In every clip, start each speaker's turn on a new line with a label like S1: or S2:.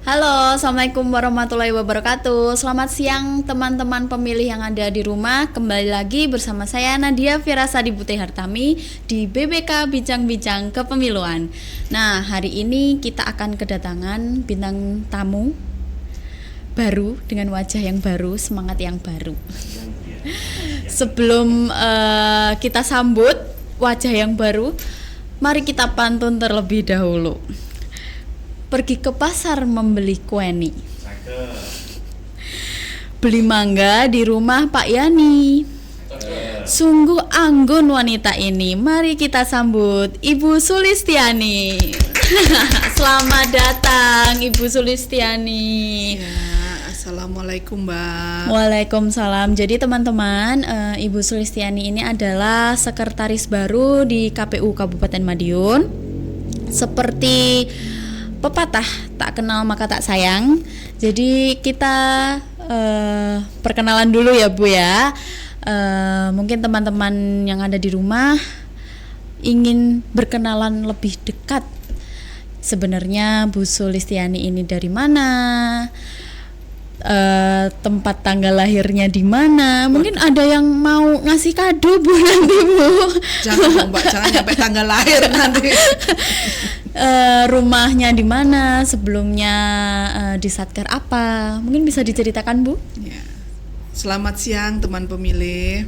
S1: Halo, Assalamualaikum warahmatullahi wabarakatuh. Selamat siang teman-teman pemilih yang ada di rumah. Kembali lagi bersama saya Nadia Firasadi Putri Hartami di BBK Bincang-Bincang Kepemiluan. Nah, hari ini kita akan kedatangan bintang tamu baru dengan wajah yang baru, semangat yang baru. Sebelum kita sambut wajah yang baru, mari kita pantun terlebih dahulu. Pergi ke pasar membeli kueni, beli mangga di rumah Pak Yani. Sungguh anggun wanita ini. Mari kita sambut Ibu Sulistiani. Selamat datang Ibu Sulistiani.
S2: Ya, Assalamualaikum Mbak.
S1: Waalaikumsalam. Jadi teman-teman, Ibu Sulistiani ini adalah sekretaris baru di KPU Kabupaten Madiun. Seperti pepatah, tak kenal maka tak sayang. Jadi kita perkenalan dulu ya Bu ya. Mungkin teman-teman yang ada di rumah ingin berkenalan lebih dekat. Sebenarnya Bu Sulistiani ini dari mana? Tempat tanggal lahirnya di mana? Mungkin ada yang mau ngasih kado Bu nanti Bu.
S2: Jangan Mbak, jangan sampai tanggal lahir nanti.
S1: Rumahnya di mana, sebelumnya di Satker apa, mungkin bisa diceritakan Bu?
S2: Ya. Selamat siang teman pemilih.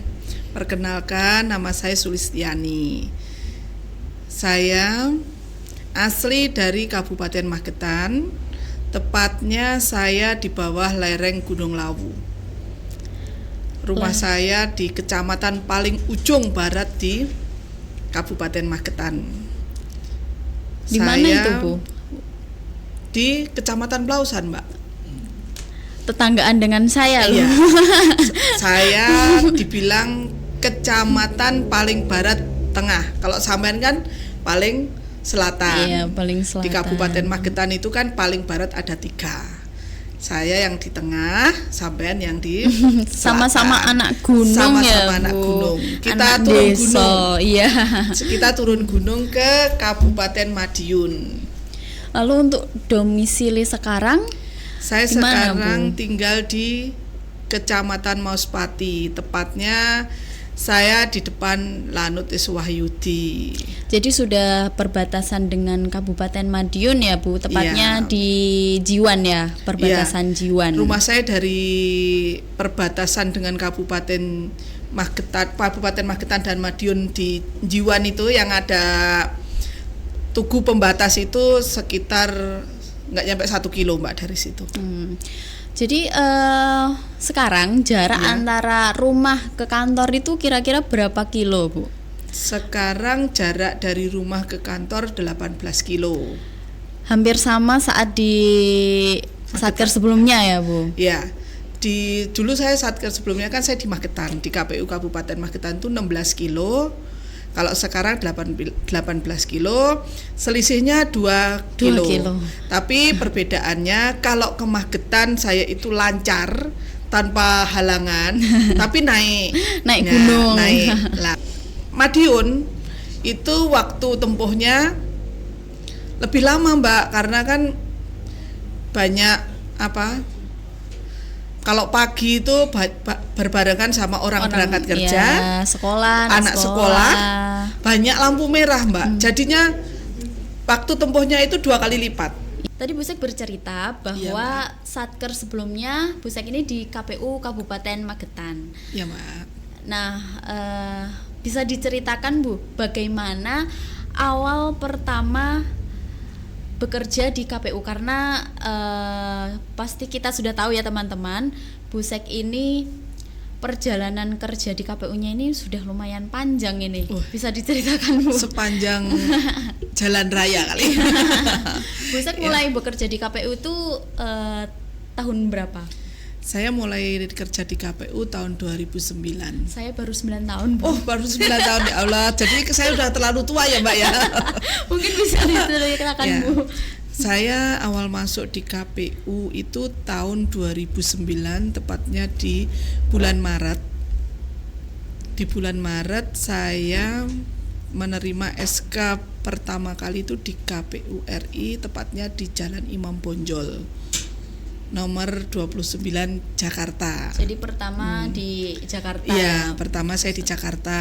S2: Perkenalkan, nama saya Sulistiani. Saya asli dari Kabupaten Magetan. Tepatnya saya di bawah lereng Gunung Lawu. Rumah saya di kecamatan paling ujung barat di Kabupaten Magetan.
S1: Di mana itu Bu?
S2: Di Kecamatan Blausan Mbak.
S1: Tetanggaan dengan saya loh.
S2: Iya. Saya dibilang kecamatan paling barat tengah. Kalau sampean kan paling selatan.
S1: Iya, paling selatan.
S2: Di Kabupaten Magetan itu kan paling barat ada 3. Saya yang di tengah, sampean yang di
S1: sama-sama anak gunung.
S2: Sama-sama
S1: ya
S2: anak
S1: Bu.
S2: gunung. Kita
S1: Anak
S2: turun
S1: desa,
S2: gunung.
S1: Iya.
S2: Kita turun gunung ke Kabupaten Madiun.
S1: Lalu untuk domisili sekarang?
S2: Saya
S1: Dimana,
S2: sekarang
S1: Bu?
S2: tinggal di Kecamatan Mauspati, tepatnya saya di depan Lanut Iswahyudi.
S1: Jadi sudah perbatasan dengan Kabupaten Madiun ya Bu, tepatnya
S2: Iya.
S1: di Jiwan ya, perbatasan Jiwan.
S2: Rumah saya dari perbatasan dengan Kabupaten Magetan dan Madiun di Jiwan itu yang ada tugu pembatas itu sekitar nggak nyampe 1 kilo Mbak dari situ.
S1: Jadi sekarang jarak
S2: Ya.
S1: antara rumah ke kantor itu kira-kira berapa kilo Bu?
S2: Sekarang jarak dari rumah ke kantor 18 kilo.
S1: Hampir sama saat di Satker sebelumnya ya Bu?
S2: Ya, dulu saya Satker sebelumnya kan saya di Magetan, di KPU Kabupaten Magetan itu 16 kilo. Kalau sekarang 18 kilo, selisihnya 2 kilo. Tapi perbedaannya kalau ke Magetan saya itu lancar tanpa halangan, tapi naik
S1: gunung.
S2: Naik. Lah, Madiun itu waktu tempuhnya lebih lama Mbak, karena kan banyak kalau pagi itu berbarengan sama orang berangkat kerja,
S1: ya, anak
S2: sekolah, banyak lampu merah Mbak. Jadinya waktu tempuhnya itu 2 kali lipat.
S1: Tadi Bu Sek bercerita bahwa Satker sebelumnya Bu Sek ini di KPU Kabupaten Magetan.
S2: Iya Mbak.
S1: Nah, bisa diceritakan Bu, bagaimana awal pertama bekerja di KPU, karena pasti kita sudah tahu ya teman-teman, Bu Sek ini perjalanan kerja di KPU-nya ini sudah lumayan panjang ini. Bisa diceritakan Bu?
S2: Sepanjang jalan raya kali.
S1: Bu Sek mulai bekerja di KPU itu tahun berapa?
S2: Saya mulai kerja di KPU tahun 2009.
S1: Saya baru 9 tahun Bu.
S2: Oh, baru 9 tahun ya Allah. Jadi saya udah terlalu tua ya Mbak ya.
S1: Mungkin bisa diceritakan
S2: Ya.
S1: Bu.
S2: Saya awal masuk di KPU itu tahun 2009, tepatnya di bulan Maret. Di bulan Maret saya menerima SK pertama kali itu di KPU RI, tepatnya di Jalan Imam Bonjol nomor 29 Jakarta.
S1: Jadi pertama di Jakarta.
S2: Iya, pertama saya di Jakarta.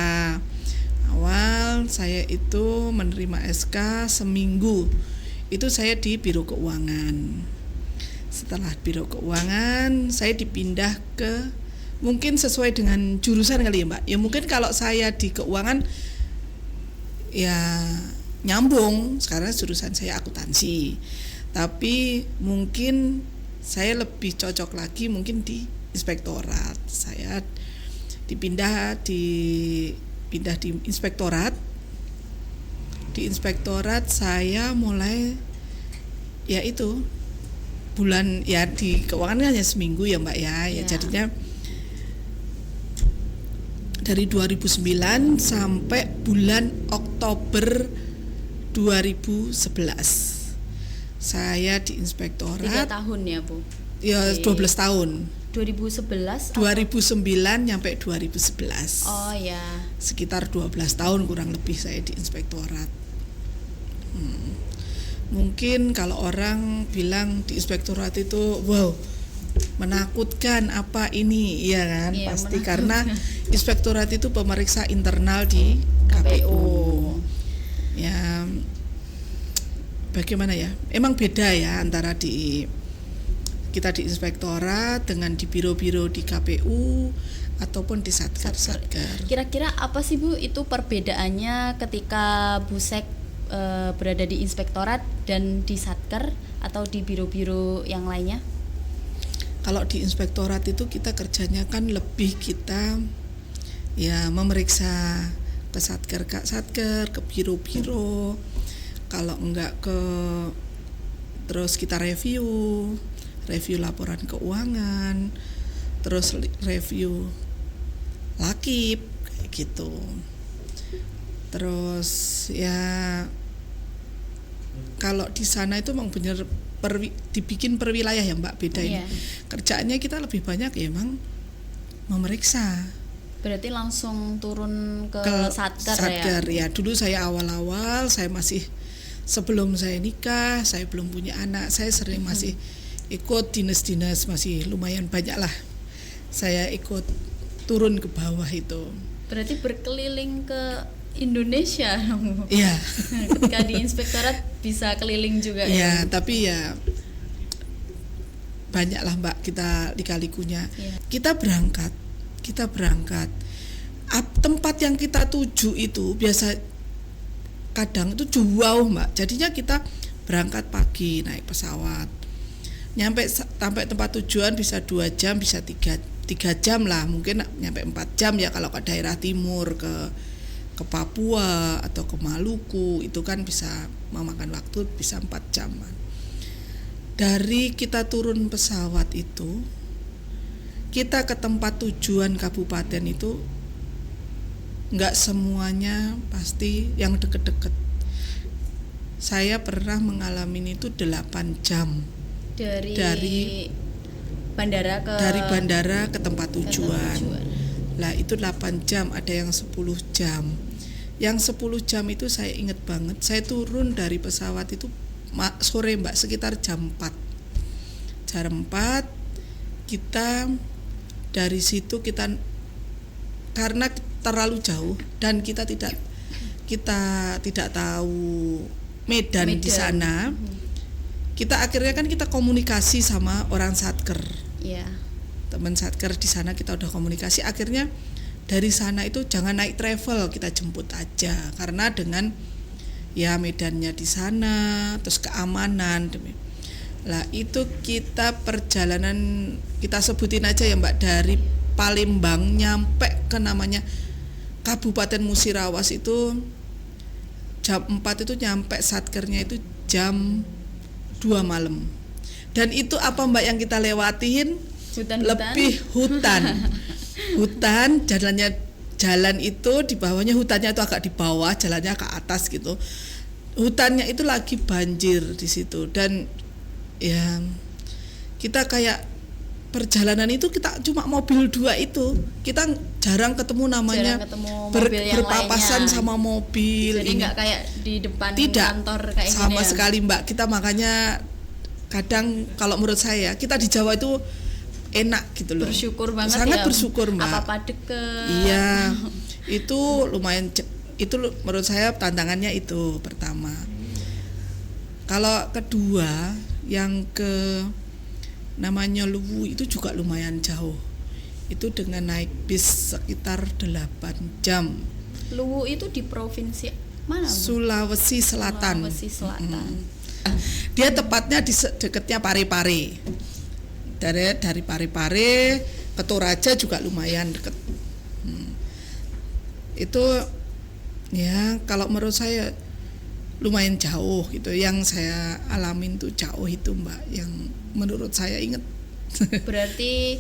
S2: Awal saya itu menerima SK seminggu. Itu saya di Biro Keuangan. Setelah Biro Keuangan, saya dipindah ke, mungkin sesuai dengan jurusan kali ya Mbak. Ya mungkin kalau saya di keuangan ya nyambung, sekarang jurusan saya akuntansi. Tapi mungkin saya lebih cocok lagi mungkin di inspektorat. Saya pindah di inspektorat. Di inspektorat saya mulai ya itu bulan ya, di keuangan hanya seminggu ya Mbak ya. Ya jadinya dari 2009 sampai bulan Oktober 2011 saya di inspektorat.
S1: 3 tahun ya Bu?
S2: Ya 12 tahun.
S1: 2011?
S2: 2009 sampai 2011.
S1: Oh ya.
S2: Sekitar 12 tahun kurang lebih saya di inspektorat. Mungkin kalau orang bilang di inspektorat itu wow, menakutkan apa ini, iya kan?
S1: Iya,
S2: pasti
S1: menakutkan.
S2: karena inspektorat itu pemeriksa internal di KPU. Ya bagaimana ya? Emang beda ya antara kita di inspektorat dengan di biro-biro di KPU ataupun di satker.
S1: Kira-kira apa sih Bu itu perbedaannya ketika Bu Sek berada di inspektorat dan di satker atau di biro-biro yang lainnya?
S2: Kalau di inspektorat itu kita kerjanya kan lebih kita ya memeriksa ke satker, ke biro-biro. Kalau enggak terus kita review laporan keuangan, terus review lakip kayak gitu. Terus ya kalau di sana itu memang benar dibikin per wilayah ya Mbak, beda ini. Kerjaannya kita lebih banyak ya emang memeriksa.
S1: Berarti langsung turun ke
S2: satker ya. Dulu saya awal-awal saya masih sebelum saya nikah, saya belum punya anak, saya sering masih ikut dinas-dinas, masih lumayan banyak lah. Saya ikut turun ke bawah itu.
S1: Berarti berkeliling ke Indonesia.
S2: Iya.
S1: Ketika di inspektorat bisa keliling juga
S2: ya. Tapi ya banyak lah Mbak kita lika-likunya. Kita berangkat. Tempat yang kita tuju itu biasa kadang itu jauh Mbak. Jadinya kita berangkat pagi naik pesawat. Sampai tempat tujuan bisa 2 jam, bisa 3 jam lah. Mungkin nyampe 4 jam ya kalau ke daerah timur, ke Papua atau ke Maluku, itu kan bisa memakan waktu bisa 4 jam. Dari kita turun pesawat itu, kita ke tempat tujuan kabupaten itu nggak semuanya pasti yang deket-deket. Saya pernah mengalami itu 8 jam dari bandara ke tempat tujuan. Lah itu 8 jam, ada yang 10 jam. Yang 10 jam itu saya ingat banget, saya turun dari pesawat itu sore Mbak, sekitar jam 4. Jam 4 kita dari situ karena terlalu jauh dan kita tidak tahu medan di sana. Kita akhirnya kan kita komunikasi sama orang satker.
S1: Iya.
S2: Teman satker di sana kita udah komunikasi, akhirnya dari sana itu jangan naik travel, kita jemput aja karena dengan ya medannya di sana, terus keamanan. Lah itu kita perjalanan, kita sebutin aja ya Mbak, dari Palembang nyampe ke namanya Kabupaten Musirawas itu jam 4 itu nyampe satkernya itu jam 2 malam. Dan itu apa Mbak yang kita lewatin? Lebih hutan, jalan itu di bawahnya, hutannya itu agak di bawah, jalannya ke atas gitu. Hutannya itu lagi banjir di situ dan ya kita kayak perjalanan itu kita cuma mobil 2 itu, kita jarang ketemu namanya
S1: Jarang ketemu mobil yang
S2: berpapasan
S1: lainnya.
S2: sama mobil.
S1: Jadi
S2: ini.
S1: nggak kayak di depan
S2: Tidak
S1: kantor kayak
S2: sama
S1: gini ya.
S2: sekali Mbak. Kita makanya kadang kalau menurut saya kita di Jawa itu enak gitu loh.
S1: Bersyukur banget
S2: Sangat
S1: ya.
S2: bersyukur Mbak.
S1: Apa-apa deket.
S2: Iya, itu lumayan menurut saya tantangannya itu pertama. Kalau kedua yang namanya Luwu itu juga lumayan jauh. Itu dengan naik bis sekitar 8 jam.
S1: Luwu itu di provinsi mana, Bu?
S2: Sulawesi Selatan.
S1: Sulawesi Selatan.
S2: Dia tepatnya di dekatnya Parepare. Dari Parepare ke Toraja juga lumayan dekat. Itu ya kalau menurut saya lumayan jauh gitu. Yang saya alamin tuh jauh itu Mbak, yang menurut saya ingat.
S1: Berarti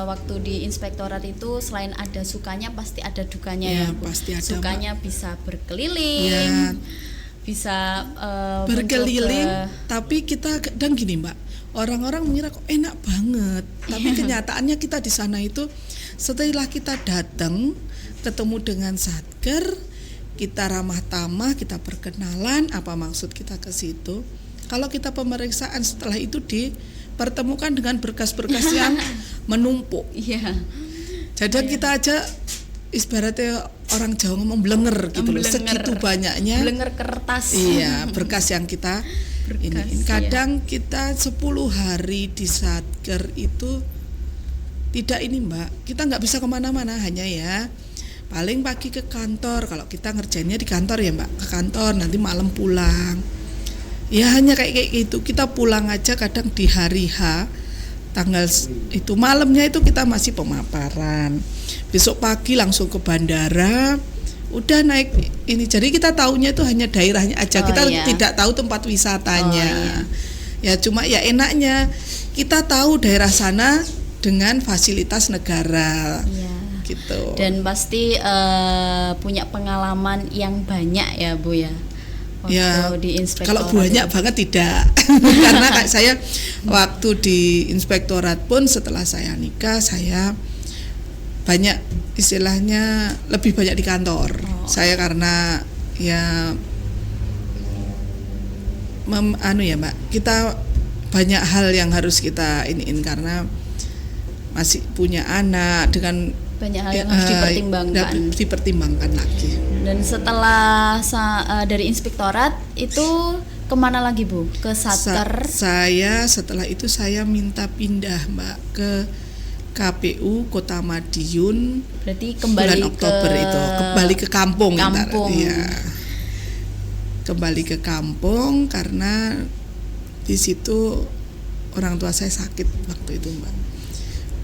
S1: waktu di inspektorat itu selain ada sukanya pasti ada dukanya
S2: Ya,
S1: ya, Bu?
S2: pasti ada,
S1: Sukanya bisa berkeliling,
S2: Ya.
S1: bisa
S2: Berkeliling,
S1: mencoba.
S2: tapi kita kadang gini Mbak, orang-orang mengira kok enak banget, tapi kenyataannya kita di sana itu setelah kita datang ketemu dengan satker, kita ramah tamah, kita perkenalan apa maksud kita ke situ. Kalau kita pemeriksaan setelah itu dipertemukan dengan berkas-berkas yang menumpuk.
S1: Iya.
S2: Jadi kita aja ibaratnya orang Jawa ngomong blenger gitu loh,
S1: Blenger.
S2: segitu banyaknya.
S1: Blenger kertas.
S2: Iya, berkas yang kita ini. Kadang kita 10 hari di satker itu tidak ini Mbak, kita nggak bisa kemana-mana, hanya ya paling pagi ke kantor. Kalau kita ngerjainnya di kantor ya Mbak, ke kantor nanti malam pulang. Ya hanya kayak gitu, kita pulang aja kadang di hari H tanggal itu malamnya itu kita masih pemaparan. Besok pagi langsung ke bandara, udah naik ini. Jadi kita taunya itu hanya daerahnya aja, kita tidak tahu tempat wisatanya. Ya cuma ya enaknya kita tahu daerah sana dengan fasilitas negara.
S1: Iya.
S2: Gitu.
S1: Dan pasti punya pengalaman yang banyak ya Bu ya. Waktu
S2: Ya,
S1: di inspektorat.
S2: kalau banyak banget tidak. Karena kayak saya waktu di inspektorat pun setelah saya nikah saya banyak istilahnya lebih banyak di kantor. Saya karena ya ya Mbak, kita banyak hal yang harus kita iniin karena masih punya anak dengan
S1: banyak hal yang harus dipertimbangkan.
S2: Dipertimbangkan lagi.
S1: Dan setelah dari inspektorat itu kemana lagi Bu? Ke satker?
S2: Saya setelah itu saya minta pindah Mbak ke KPU Kota Madiun.
S1: Berarti kembali
S2: bulan Oktober itu kembali ke kampung.
S1: Ya.
S2: Kembali ke kampung karena di situ orang tua saya sakit waktu itu Mbak.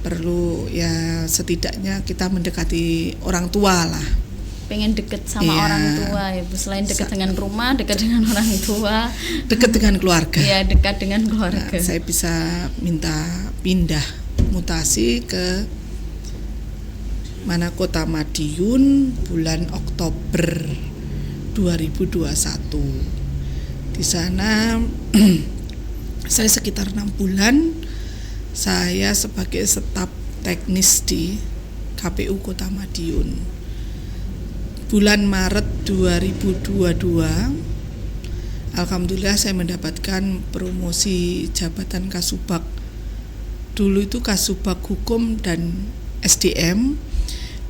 S2: Perlu ya setidaknya kita mendekati orang tua lah.
S1: Pengen deket sama orang tua ya Bu. Selain dekat dengan rumah, dekat dengan orang tua,
S2: dekat dengan keluarga.
S1: Iya, dekat dengan keluarga.
S2: Nah, saya bisa minta pindah mutasi ke Kota Madiun bulan Oktober 2021. Di sana saya sekitar 6 bulan. Saya sebagai staf teknis di KPU Kota Madiun. Bulan Maret 2022, alhamdulillah saya mendapatkan promosi jabatan Kasubag. Dulu itu Kasubag Hukum dan SDM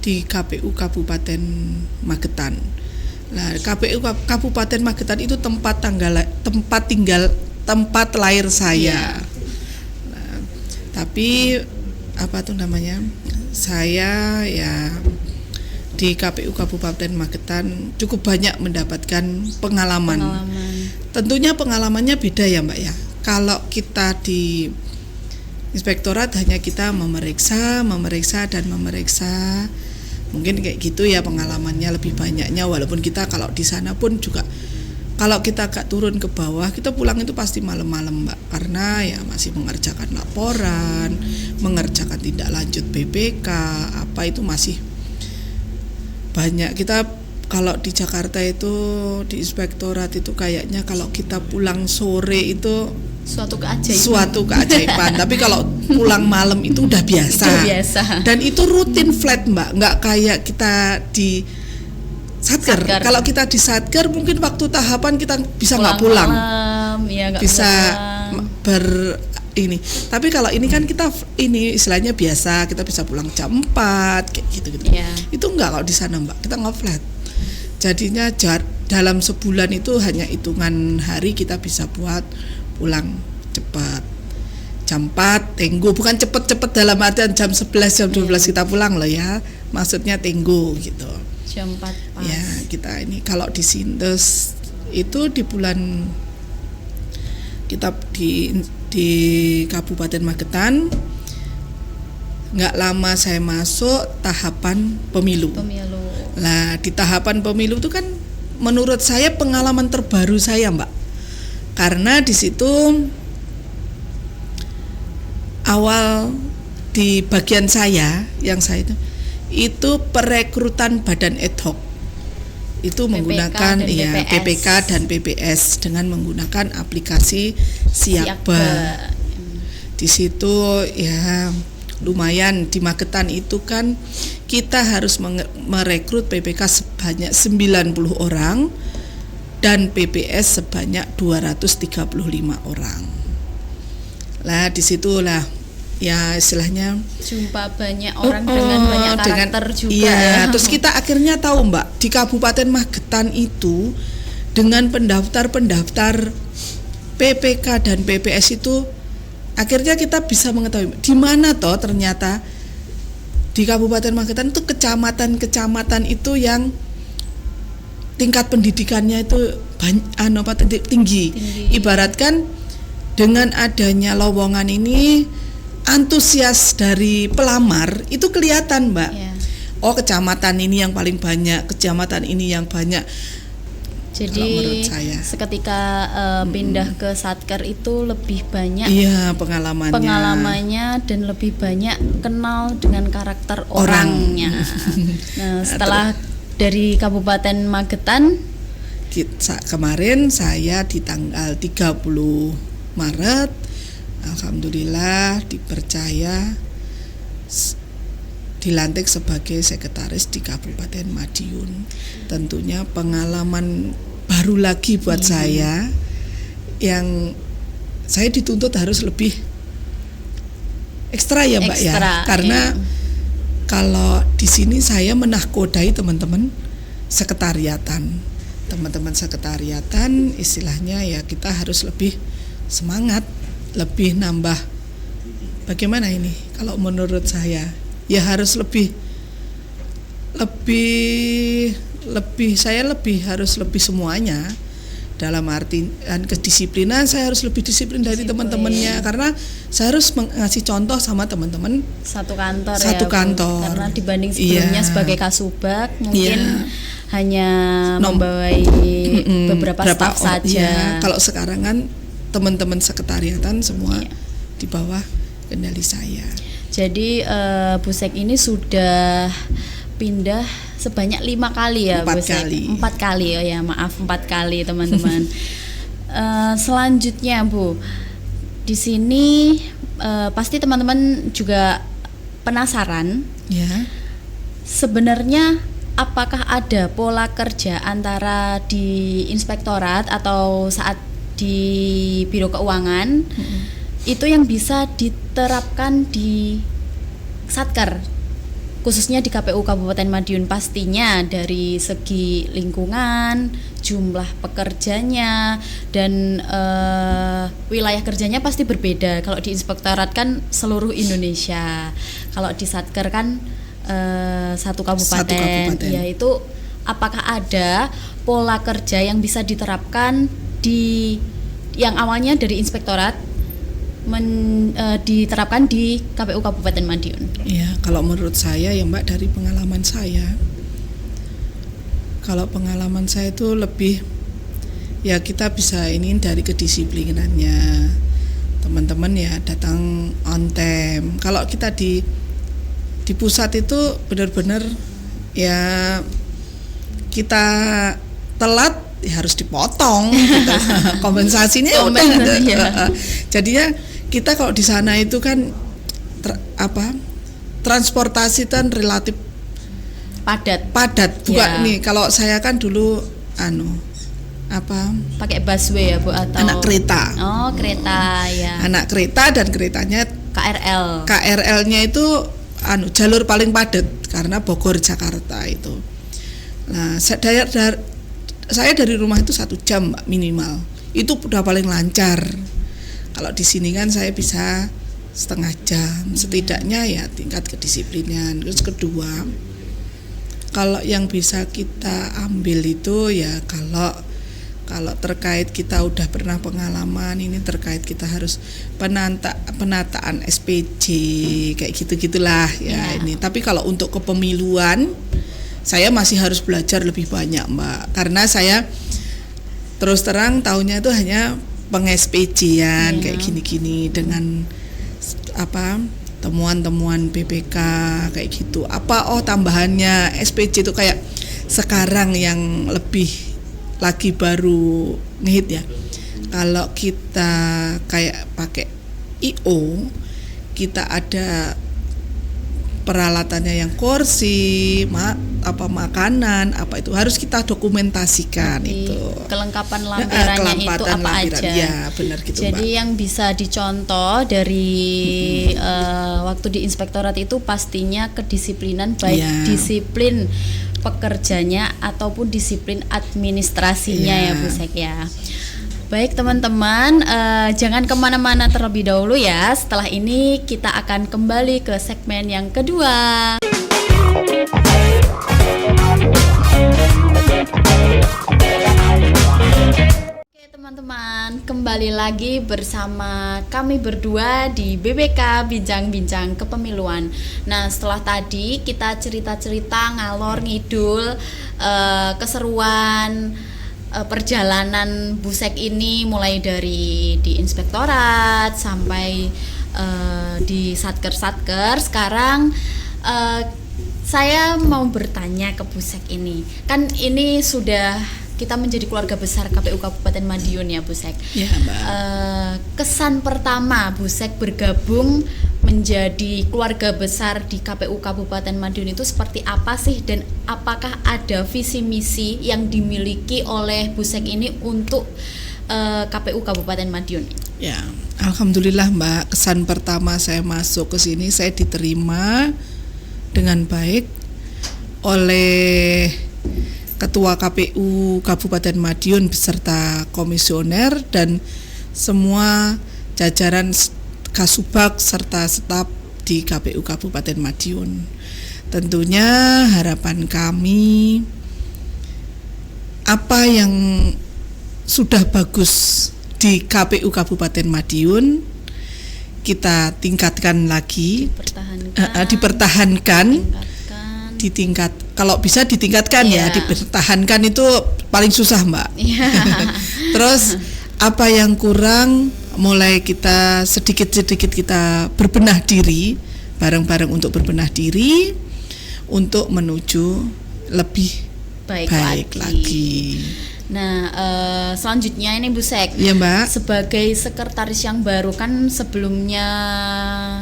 S2: di KPU Kabupaten Magetan. Nah, KPU Kabupaten Magetan itu tempat lahir saya. Nah, tapi saya ya di KPU Kabupaten Magetan cukup banyak mendapatkan pengalaman. Tentunya pengalamannya beda ya Mbak ya. Kalau kita di inspektorat hanya kita memeriksa. Mungkin kayak gitu ya pengalamannya lebih banyaknya, walaupun kita kalau di sana pun juga kalau kita gak turun ke bawah, kita pulang itu pasti malam-malam Mbak, karena ya masih mengerjakan laporan, mengerjakan tindak lanjut BPK, apa itu masih banyak. Kita kalau di Jakarta itu di inspektorat itu kayaknya kalau kita pulang sore itu
S1: Suatu keajaiban.
S2: Tapi kalau pulang malam itu udah biasa.
S1: Udah biasa.
S2: Dan itu rutin flat, Mbak, nggak kayak kita di Satker. Kalau kita di Satker mungkin waktu tahapan kita bisa nggak pulang,
S1: ya,
S2: bisa ini. Tapi kalau ini kan kita ini istilahnya biasa, kita bisa pulang jam 4 kayak gitu.
S1: Yeah.
S2: Itu enggak kalau di sana, Mbak. Kita nggak flat. Jadinya dalam sebulan itu hanya hitungan hari kita bisa buat pulang cepat. Jam 4 tenggo, bukan cepet-cepet dalam artian jam 11 jam 12 kita pulang loh ya. Maksudnya tenggo gitu.
S1: Jam 4 pas.
S2: Ya, kita ini kalau di Sintes itu di bulan kita di Kabupaten Magetan, nggak lama saya masuk tahapan pemilu. Nah, di tahapan pemilu itu kan menurut saya pengalaman terbaru saya, Mbak. Karena di situ awal di bagian saya yang saya itu perekrutan badan ad hoc. Itu menggunakan PPK dan PPS dengan menggunakan aplikasi Siakba. Di situ ya lumayan, di Magetan itu kan kita harus merekrut PPK sebanyak 90 orang dan PPS sebanyak 235 orang. Lah disitulah ya istilahnya
S1: jumpa banyak orang dengan banyak karakter juga.
S2: Iya,
S1: ya.
S2: Terus kita akhirnya tahu, Mbak, di Kabupaten Magetan itu dengan pendaftar PPK dan PPS itu akhirnya kita bisa mengetahui di mana toh ternyata di Kabupaten Magetan itu kecamatan-kecamatan itu yang tingkat pendidikannya itu tinggi. Ibaratkan dengan adanya lowongan ini antusias dari pelamar itu kelihatan, Mbak.
S1: Yeah.
S2: Oh, kecamatan ini yang paling banyak, kecamatan ini yang banyak.
S1: Jadi seketika pindah ke Satker itu lebih banyak pengalamannya dan lebih banyak kenal dengan karakter orangnya. Nah, setelah dari Kabupaten Magetan
S2: kemarin saya di tanggal 30 Maret alhamdulillah dipercaya dilantik sebagai sekretaris di Kabupaten Madiun. Tentunya pengalaman baru lagi buat saya, yang saya dituntut harus lebih ekstra ya, Mbak, ya. Karena kalau di sini saya menahkodai teman-teman sekretariatan. Teman-teman sekretariatan istilahnya ya kita harus lebih semangat, lebih nambah. Bagaimana ini? Kalau menurut saya ya harus lebih harus lebih semuanya, dalam arti dan kedisiplinan. Saya harus lebih disiplin dari teman-temannya karena saya harus ngasih contoh sama teman-teman satu kantor.
S1: Karena dibanding sebelumnya sebagai kasubag mungkin hanya membawai beberapa staf saja.
S2: Kalau sekarang kan teman-teman sekretariatan semua di bawah kendali saya.
S1: Jadi Bu Sek ini sudah pindah sebanyak 5 kali ya, 4 kali ya, maaf 4 kali teman-teman. Selanjutnya Bu, di sini pasti teman-teman juga penasaran.
S2: Ya.
S1: Sebenarnya apakah ada pola kerja antara di inspektorat atau saat di Biro Keuangan itu yang bisa diterapkan di Satker, khususnya di KPU Kabupaten Madiun? Pastinya dari segi lingkungan, jumlah pekerjanya, dan wilayah kerjanya pasti berbeda. Kalau di inspektorat kan seluruh Indonesia, kalau di Satker kan satu kabupaten. Ya, itu apakah ada pola kerja yang bisa diterapkan di yang awalnya dari inspektorat diterapkan di KPU Kabupaten Madiun?
S2: Ya, kalau menurut saya ya, Mbak, dari pengalaman saya, kalau pengalaman saya itu lebih ya kita bisa ini dari kedisiplinannya teman-teman ya, datang on time. Kalau kita di pusat itu benar-benar ya kita telat ya harus dipotong gitu. Kompensasinya udah. Jadinya kita kalau di sana itu kan transportasi kan relatif padat. Bukan nih, kalau saya kan dulu
S1: pakai busway ya Bu atau
S2: anak kereta.
S1: Oh, kereta ya.
S2: Anak kereta dan keretanya
S1: KRL.
S2: KRL-nya itu jalur paling padat karena Bogor Jakarta itu. Nah, saya dari rumah itu 1 jam Mbak, minimal. Itu udah paling lancar. Kalau di sini kan saya bisa setengah jam. Setidaknya ya tingkat kedisiplinan. Terus kedua, kalau yang bisa kita ambil itu ya kalau terkait kita udah pernah pengalaman, ini terkait kita harus penataan SPJ kayak gitu-gitulah ya ini. Tapi kalau untuk kepemiluan saya masih harus belajar lebih banyak Mbak, karena saya terus terang tahunnya itu hanya peng-SPJ-an kayak gini-gini dengan temuan-temuan BPK kayak gitu. Tambahannya SPJ itu kayak sekarang yang lebih lagi baru ngehit ya. Kalau kita kayak pakai IO, kita ada peralatannya yang kursi, makanan, itu harus kita dokumentasikan. Itu
S1: kelengkapan lampirannya itu apa aja.
S2: Ya, benar gitu,
S1: Jadi
S2: Mbak.
S1: yang bisa dicontoh dari waktu di inspektorat itu pastinya kedisiplinan, baik disiplin pekerjanya ataupun disiplin administrasinya ya Bu Sek ya. Baik teman-teman, jangan kemana-mana terlebih dahulu ya. Setelah ini kita akan kembali ke segmen yang kedua. Oke teman-teman, kembali lagi bersama kami berdua di BBK Bincang-Bincang Kepemiluan. Nah, setelah tadi kita cerita-cerita ngalor ngidul keseruan perjalanan Bu Sek ini, mulai dari di inspektorat sampai di satker. Sekarang saya mau bertanya ke Bu Sek ini. Kan ini sudah kita menjadi keluarga besar KPU Kabupaten Madiun ya Bu Sek.
S2: Ya, Mbak.
S1: Kesan pertama Bu Sek bergabung menjadi keluarga besar di KPU Kabupaten Madiun itu seperti apa sih, dan apakah ada visi misi yang dimiliki oleh Bu Sek ini untuk KPU Kabupaten Madiun?
S2: Ya, alhamdulillah Mbak, kesan pertama saya masuk ke sini saya diterima dengan baik oleh Ketua KPU Kabupaten Madiun beserta komisioner dan semua jajaran Kasubag serta staf di KPU Kabupaten Madiun. Tentunya harapan kami apa yang sudah bagus di KPU Kabupaten Madiun kita tingkatkan lagi, dipertahankan. Di tingkat, kalau bisa ditingkatkan ya, dipertahankan itu paling susah Mbak. Terus apa yang kurang, mulai kita sedikit-sedikit kita berbenah diri, bareng-bareng untuk berbenah diri untuk menuju lebih baik lagi.
S1: Nah, selanjutnya ini Bu Sek,
S2: ya Mbak,
S1: sebagai sekretaris yang baru, kan sebelumnya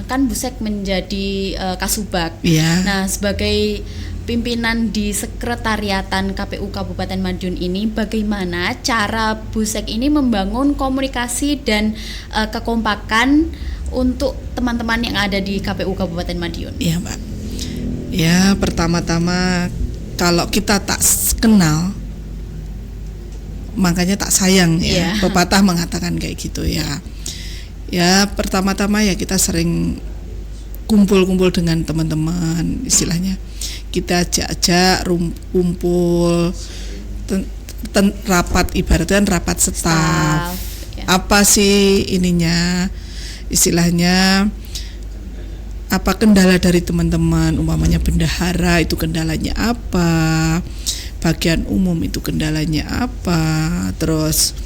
S1: kan Bu Sek menjadi Kasubag.
S2: Ya.
S1: Nah, sebagai pimpinan di sekretariatan KPU Kabupaten Madiun ini, bagaimana cara Bu Sek ini membangun komunikasi dan kekompakan untuk teman-teman yang ada di KPU Kabupaten Madiun?
S2: Ya Mbak. Ya, pertama-tama kalau kita tak kenal, makanya tak sayang ya. Pepatah mengatakan kayak gitu ya. Ya, pertama-tama ya kita sering kumpul-kumpul dengan teman-teman, istilahnya kita ajak kumpul, rapat, ibaratnya rapat staf. Apa sih ininya, istilahnya apa kendala dari teman-teman, umpamanya bendahara itu kendalanya apa, bagian umum itu kendalanya apa, terus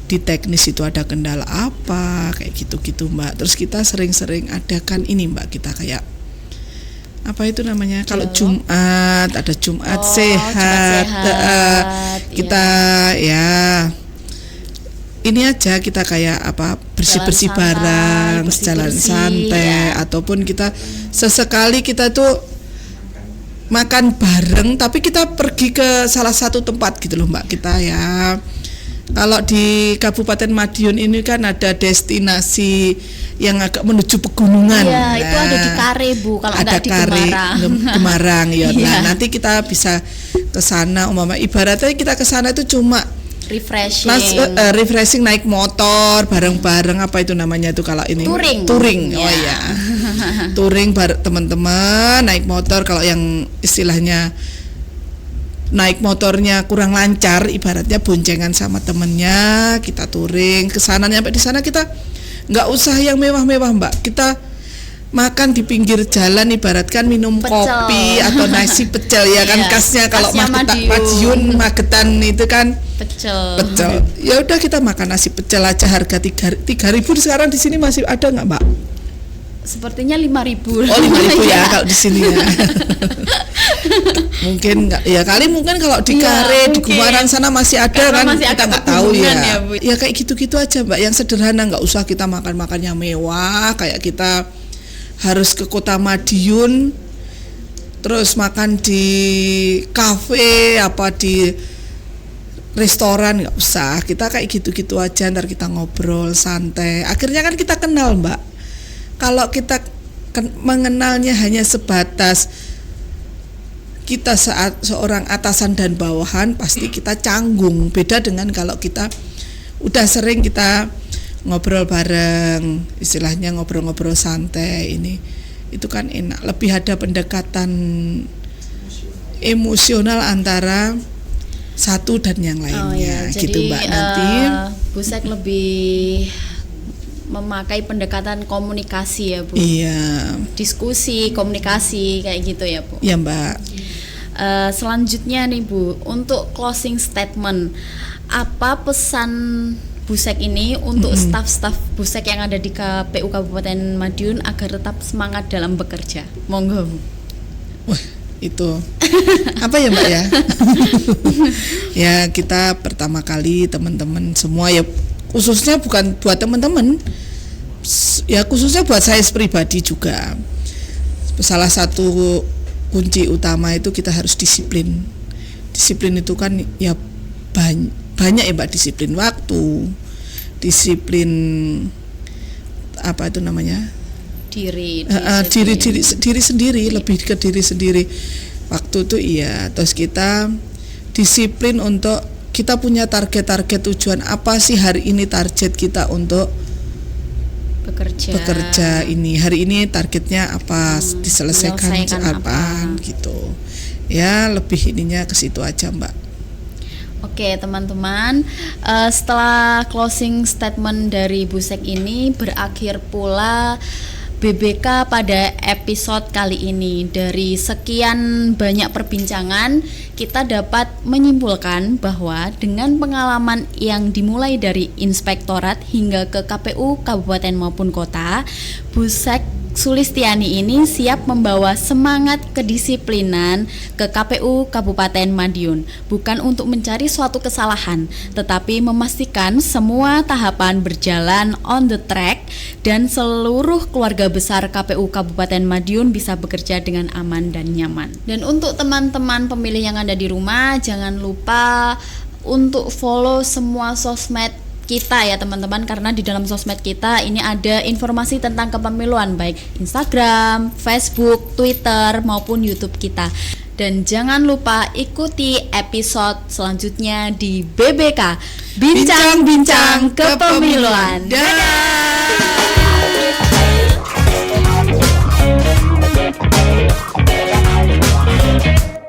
S2: di teknis itu ada kendala apa, kayak gitu-gitu Mbak. Terus kita sering-sering adakan ini Mbak, kita kayak apa itu namanya, kalau Jumat ada Jumat sehat, kita ya ini aja kita kayak apa bersih-bersih
S1: Jalan santai,
S2: bareng,
S1: bersih-bersih,
S2: jalan santai
S1: ya.
S2: ataupun kita sesekali kita tuh makan bareng tapi kita pergi ke salah satu tempat gitu loh Mbak kita ya. Kalau di Kabupaten Madiun ini kan ada destinasi yang agak menuju pegunungan.
S1: Iya, itu
S2: Nah,
S1: ada di Kare Bu, kalau
S2: ada
S1: enggak di
S2: Kare,
S1: Gemarang.
S2: Gemarang ya.
S1: Iya.
S2: Nah, nanti kita bisa ke sana umpama ibaratnya kita ke sana itu cuma
S1: Refreshing.
S2: refreshing naik motor bareng-bareng apa itu namanya itu kalau ini
S1: Touring.
S2: Oh
S1: Ya.
S2: ya. Touring teman-teman naik motor kalau yang istilahnya naik motornya kurang lancar ibaratnya boncengan sama temennya kita touring ke sana nyampe di sana kita nggak usah yang mewah-mewah Mbak kita makan di pinggir jalan ibaratkan minum
S1: Pecel.
S2: kopi atau nasi pecel ya kan
S1: Iya,
S2: khasnya kalau
S1: khasnya
S2: Madiun Magetan itu kan
S1: Pecel.
S2: pecel. Ya udah kita makan nasi pecel aja harga 3.000 sekarang di sini masih ada nggak Mbak?
S1: Sepertinya 5.000.
S2: Oh 5.000 ya kalau di sini ya. Mungkin nggak ya kali mungkin kalau di
S1: Iya,
S2: Kare di
S1: mungkin.
S2: Gumaran sana masih ada
S1: Karena
S2: kan
S1: masih
S2: kita
S1: agak
S2: nggak tahu
S1: pegunungan
S2: ya.
S1: ya, Bu.
S2: Ya kayak gitu-gitu aja Mbak yang sederhana nggak usah kita makan yang mewah kayak kita harus ke Kota Madiun terus makan di kafe apa di restoran nggak usah kita kayak gitu-gitu aja ntar kita ngobrol santai akhirnya kan kita kenal Mbak kalau kita mengenalnya hanya sebatas kita saat seorang atasan dan bawahan pasti kita canggung beda dengan kalau kita udah sering kita ngobrol bareng istilahnya ngobrol-ngobrol santai ini itu kan enak lebih ada pendekatan emosional antara satu dan yang lainnya
S1: Jadi,
S2: gitu Mbak nanti
S1: Bu Sek lebih memakai pendekatan komunikasi ya Bu.
S2: iya
S1: Diskusi, komunikasi kayak gitu ya Bu.
S2: ya Mbak.
S1: Selanjutnya nih Bu, untuk closing statement, apa pesan Bu Sek ini untuk staf-staf Bu Sek yang ada di KPU Kabupaten Madiun agar tetap semangat dalam bekerja? Monggo Bu.
S2: Wah itu apa ya Mbak ya? Ya kita pertama kali teman-teman semua ya khususnya bukan buat teman-teman ya khususnya buat saya pribadi juga salah satu kunci utama itu kita harus disiplin itu kan ya banyak ya Mbak disiplin waktu disiplin apa itu namanya diri sendiri lebih ke diri sendiri waktu itu iya terus kita disiplin untuk kita punya target tujuan apa sih hari ini target kita untuk bekerja ini hari ini targetnya apa diselesaikan apa gitu ya lebih ininya ke situ aja Mbak.
S1: Oke teman-teman, setelah closing statement dari Bu Sek ini berakhir pula BBK pada episode kali ini. Dari sekian banyak perbincangan, kita dapat menyimpulkan bahwa dengan pengalaman yang dimulai dari inspektorat hingga ke KPU kabupaten maupun kota, Bu Sek Sulistiani ini siap membawa semangat kedisiplinan ke KPU Kabupaten Madiun, bukan untuk mencari suatu kesalahan, tetapi memastikan semua tahapan berjalan on the track dan seluruh keluarga besar KPU Kabupaten Madiun bisa bekerja dengan aman dan nyaman. Dan untuk teman-teman pemilih yang ada di rumah, jangan lupa untuk follow semua sosmed kita ya teman-teman, karena di dalam sosmed kita ini ada informasi tentang kepemiluan baik Instagram, Facebook, Twitter maupun YouTube kita. Dan jangan lupa ikuti episode selanjutnya di BBK Bincang-bincang Kepemiluan.
S2: Dadah.